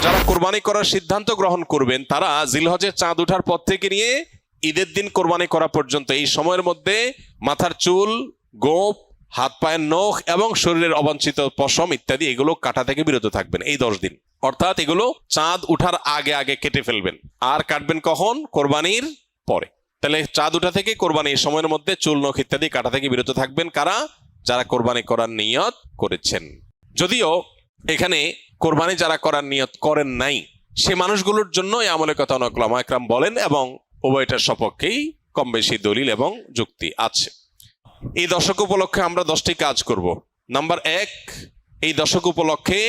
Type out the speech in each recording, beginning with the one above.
যারা কোরবানি করার সিদ্ধান্ত গ্রহণ করবেন তারা জিলহজের চাঁদ ওঠার পর থেকে নিয়ে ঈদের দিন কোরবানি করা পর্যন্ত এই সময়ের মধ্যে মাথার চুল, গোঁফ, হাত পায়ের নখ এবং শরীরের অবাঞ্ছিত পশম ইত্যাদি এগুলো কাটা থেকে বিরত থাকবেন এই 10 দিন। অর্থাৎ এগুলো চাঁদ উঠার আগে আগে কেটে ফেলবেন। আর কাটবেন কখন? কোরবানির পরে। তাহলে চাঁদ উঠা থেকে কোরবানি এই সময়ের মধ্যে চুল, নখ ইত্যাদি কাটা থেকে বিরত থাকবেন কারা? যারা কোরবানি করার নিয়ত করেছেন। যদিও এখানে কোরবানি যারা করার নিয়ত করেন নাই সে মানুষগুলোর জন্য এই আমলের কথা অনেক উলামা একরাম বলেন এবং উভয়টার সপক্ষেই কম বেশি দলিল এবং যুক্তি আছে। এই দশক উপলক্ষে আমরা 10টি কাজ করব। নাম্বার 1, এই দশক উপলক্ষে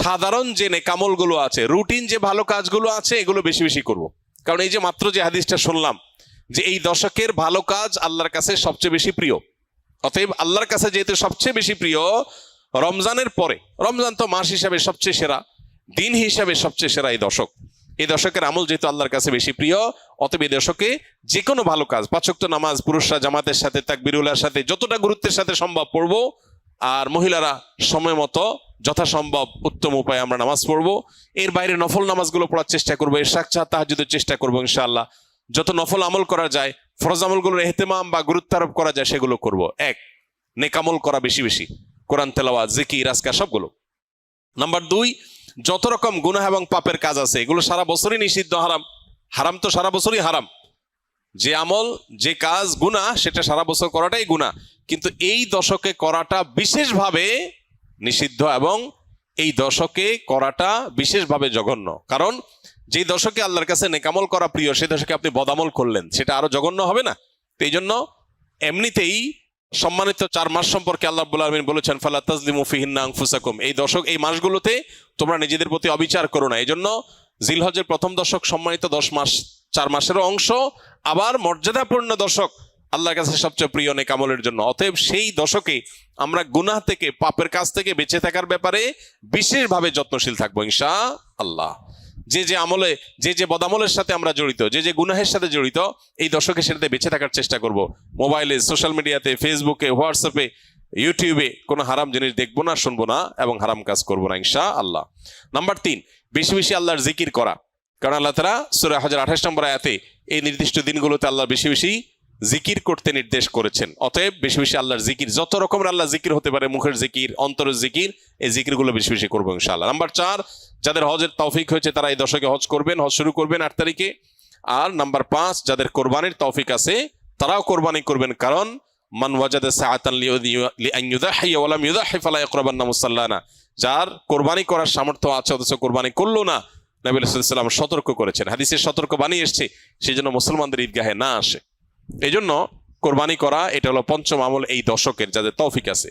সাধারণ যে নেকামলগুলো আছে, রুটিন যে ভালো কাজগুলো আছে এগুলো বেশি বেশি করব। কারণ এই যে মাত্র যে হাদিসটা শুনলাম যে এই দশকের ভালো কাজ আল্লাহর কাছে সবচেয়ে বেশি প্রিয়, অতএব আল্লাহর কাছে যেহেতু সবচেয়ে বেশি প্রিয়, রমজানের পরে, রমজান তো মাস হিসাবে সবচেয়ে সেরা, দিন হিসাবে সবচেয়ে সেরা এই দশক, এই দশকের আমল যেহেতু আল্লাহর কাছে বেশি প্রিয়, অতএব এই দশকে যে কোনো ভালো কাজ, 5 ওয়াক্ত নামাজ পুরুষরা জামাতের সাথে তাকবীরুল্লাহর সাথে যতটা গুরুত্বের সাথে সম্ভব পড়বো, আর মহিলারা সময় মতো যথাসম্ভব উত্তম উপায়ে আমরা নামাজ পড়বো। এর বাইরে নফল নামাজগুলো পড়ার চেষ্টা করবো, ইশরাক তাহাজ্জুদের চেষ্টা করবো ইনশাআল্লাহ। যত নফল আমল করা যায়, ফরজ আমলগুলোর ইহতিমাম বা গুরুত্ব আরোপ করা যায় সেগুলো করব। 1, নেকামল করা বেশি বেশি, কোরআন তেলাওয়াত, জিকির, আজকার সবগুলো। নাম্বার 2, যত রকম গুনাহ এবং পাপের কাজ আছে এগুলো সারা বছরই নিষিদ্ধ, হারাম। হারাম তো সারা বছরই হারাম। যে আমল, যে কাজ গুনাহ সেটা সারা বছর করাটাই গুনাহ, কিন্তু এই দশকে করাটা বিশেষভাবে নিষিদ্ধ এবং এই দশকে করাটা বিশেষভাবে জঘন্য। কারণ যে দশকে আল্লাহর কাছে নেকামল করা প্রিয় সে দশকে আপনি বদামল করলেন, সেটা আরো জঘন্য হবে না? তো এই জন্য এমনিতেই সম্মানিত 4 মাস সম্পর্কে আল্লাহ রাব্বুল আলামিন বলেছেন, ফালা তাজলিমু ফিহিন্না আনফুসাকুম, এই দশক, এই মাসগুলোতে তোমরা নিজেদের প্রতি অবিচার করো না। এই জন্য জিলহজের প্রথম দশক সম্মানিত 10 মাস, 4 মাসেরও অংশ, আবার মর্যাদাপূর্ণ দশক আল্লাহর কাছে সবচেয়ে প্রিয় নেকামলের জন্য। অতএব সেই দশকে আমরা গুনাহ থেকে, পাপের কাজ থেকে বেঁচে থাকার ব্যাপারে বিশেষভাবে যত্নশীল থাকবো ইনশাআল্লাহ। যে যে আমলে, যে যে বদামলের সাথে আমরা জড়িত, যে যে গুনাহের সাথে জড়িত, এই দশকে সেটাতে বেঁচে থাকার চেষ্টা করব। মোবাইলে, সোশ্যাল মিডিয়াতে, ফেসবুকে, হোয়াটসঅ্যাপে, ইউটিউবে কোনো হারাম জিনিস দেখবো না, শুনবো না এবং হারাম কাজ করবো না ইনশাআল্লাহ। নাম্বার 3, বেশি বেশি আল্লাহর জিকির করা। কারণ আল্লাহ তাআলা সূরা হজের 28 নম্বর আয়াতে এই নির্দিষ্ট দিনগুলোতে আল্লাহ বেশি বেশি জিকির করতে নির্দেশ করেছেন। অতএব বেশি বেশি আল্লাহর জিকির, যত রকমের আল্লাহ জিকির হতে পারে, মুখের জিকির, অন্তরের জিকির, এই জিকিরগুলো বেশি বেশি করবো ইনশাআল্লাহ। নাম্বার 4, যাদের হজের তৌফিক হয়েছে তারা এই দশকে হজ করবেন, হজ শুরু করবেন 8 তারিখে। আর নাম্বার 5, যাদের কোরবানির তৌফিক আছে তারাও কোরবানি করবেন, কারণ মান ওয়াজাদা সাআতান লিআন ইউযাহিয়া ওয়া লাম ইউযাহি ফালা ইয়াকরাবান্না মুসাল্লানা, যার কোরবানি করার সামর্থ্য আছে অথচ কোরবানি করলো না, নবী সাল্লাল্লাহু আলাইহি ওয়াসাল্লাম সতর্ক করেছেন, হাদিসে সতর্ক বাণী এসেছে, সেজন্য মুসলমানদের ঈদগাহে না আসে। এই জন্য কোরবানি করা এটা হলো 5ম আমল এই দশকের, যাদের তৌফিক আছে।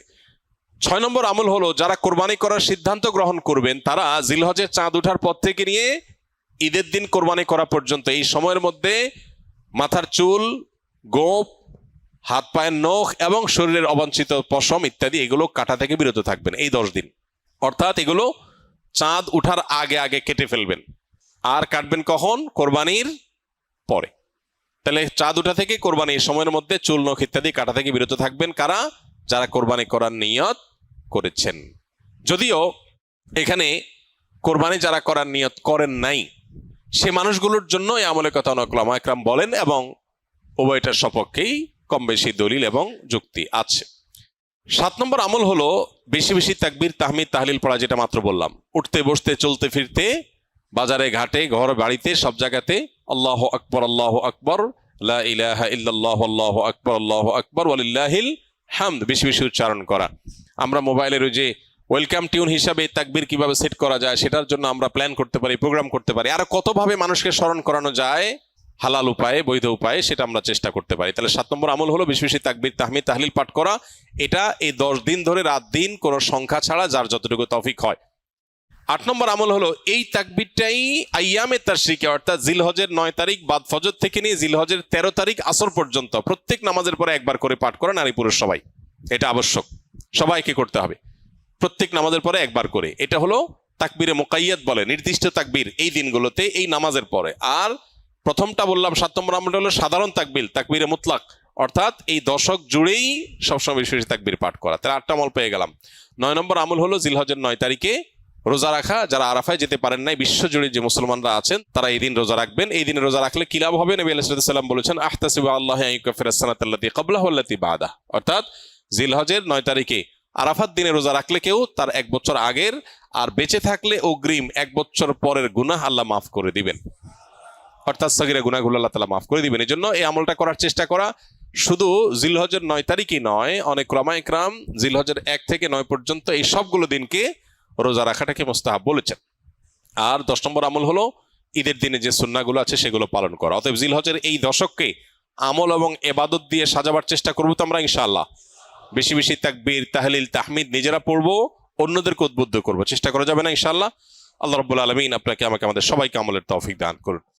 6 নম্বর আমল হলো, যারা কোরবানি করার সিদ্ধান্ত গ্রহণ করবেন তারা জিলহজের চাঁদ ওঠার পর থেকে নিয়ে ঈদের দিন কোরবানি করা পর্যন্ত এই সময়ের মধ্যে মাথার চুল, গোঁফ, হাত পায়ের নখ এবং শরীরের অবাঞ্ছিত পশম ইত্যাদি এগুলো কাটা থেকে বিরত থাকবেন এই 10 দিন। অর্থাৎ এগুলো চাঁদ উঠার আগে আগে কেটে ফেলবেন। আর কাটবেন কখন? কোরবানির পরে। তাহলে চাঁদ উঠা থেকে কোরবানি এই সময়ের মধ্যে চুল, নখ ইত্যাদি কাটা থেকে বিরত থাকবেন কারা? যারা কোরবানি করার নিয়ত করেছেন। যদিও এখানে কোরবানি যারা করার নিয়ত করেন নাই সে মানুষগুলোর জন্য এই আমলের কথা অনেক উলামা একরাম বলেন এবং উভয়টার সপক্ষেই কম বেশি দলিল এবং যুক্তি আছে। 7 নম্বর আমল হলো বেশি বেশি তাকবীর, তাহমিদ, তাহলিল পড়া, যেটা মাত্র বললাম। উঠতে বসতে, চলতে ফিরতে, বাজারে ঘাটে, ঘর বাড়িতে, সব জায়গাতে আল্লাহু আকবার, আল্লাহু আকবার, লা ইলাহা ইল্লাল্লাহু, আল্লাহু আকবার, আল্লাহু আকবার, ওয়ালিল্লাহিল হামদ বেশি বেশি উচ্চারণ করা। আমরা মোবাইলের ওই যে ওয়েলকাম টিউন হিসাবে তাকবীর কিভাবে সেট করা যায় সেটার জন্য আমরা প্ল্যান করতে পারি, প্রোগ্রাম করতে পারি। আর কতভাবে মানুষকে স্মরণ করানো যায় হালাল উপায়ে, বৈধ উপায়ে, সেটা আমরা চেষ্টা করতে পারি। তাহলে 7 নম্বর আমল হলো বেশি বেশি তাকবীর, তাহমিদ, তাহলিল পাঠ করা। এটা এই 10 দিন ধরে রাত দিন কোনো সংখ্যা ছাড়া যার যতটুকু তৌফিক হয়। 8 নম্বর আমল হলো এই তাকবীরটাই আইয়ামে তাশরিকে, অর্থাৎ জিলহজের 9 তারিখ বাদ ফজর থেকে নিয়ে জিলহজের 13 তারিখ আসর পর্যন্ত প্রত্যেক নামাজের পরে একবার করে পাঠ করা, নারী পুরুষ সবাই। এটা আবশ্যক, সবাইকে করতে হবে প্রত্যেক নামাজের পরে একবার করে। এটা হলো তাকবীরে মুকাইয়াদ বলে, নির্দিষ্ট তাকবীর এই দিনগুলোতে এই নামাজের পরে। আর প্রথমটা বললাম 7 নম্বর আমলটা হলো সাধারণ তাকবীর, তাকবীরে মুতলাক, অর্থাৎ এই দশক জুড়েই সবসময় বেশি বেশি তাকবীর পাঠ করা। তাহলে 8টা আমল পেয়ে গেলাম। 9 নম্বর আমল হলো জিলহজের 9 তারিখে রোজা রাখা, যারা আরাফায় যেতে পারেন নাই, বিশ্বজুড়ে যে মুসলমানরা আছেন তারা এই দিন রোজা রাখবেন। এই দিনে রোজা রাখলে কি লাভ হবে? নবী আলাইহিস সালাম বলেছেন, আহতাসিবু আল্লাহ আন ইউকাফিরাস সানাতাল্লাতী ক্বাবলাহু ওয়াল্লাতী বা'দাহ। অর্থাৎ জিলহজের 9 তারিখে আরাফাত দিনে রোজা রাখলে কেউ তার 1 বছর আগের আর বেঁচে থাকলে অগ্রিম 1 বছর পরের গুনাহ আল্লাহ মাফ করে দিবেন। অর্থাৎ সগীরা গুনাহগুলো আল্লাহ তাআলা মাফ করে দিবেন। এই জন্য এই আমলটা করার চেষ্টা করা। শুধু জিলহজের 9 তারিখই নয়, অনেক উলামা ইকরাম জিলহজের 1 থেকে 9 পর্যন্ত এই সবগুলো দিনকে রোজা রাখাটাকে মুস্তাহাব বলেছেন। আর 10 নম্বর আমল হলো ঈদের দিনে যে সুন্নাহগুলো আছে সেগুলো পালন করা। অতএব জিলহজের এই দশককে আমল এবং ইবাদত দিয়ে সাজাবার চেষ্টা করবো তো আমরা ইনশাআল্লাহ। বেশি বেশি তাকবীর, তাহলিল, তাহমিদ নিজেরা পড়বো, অন্যদেরকে উদ্বুদ্ধ করবো। চেষ্টা করা যাবে না ইনশাআল্লাহ? আল্লাহ রাব্বুল আলামিন আপনাকে আমাকে আমাদের সবাইকে আমলের তৌফিক দান করুন।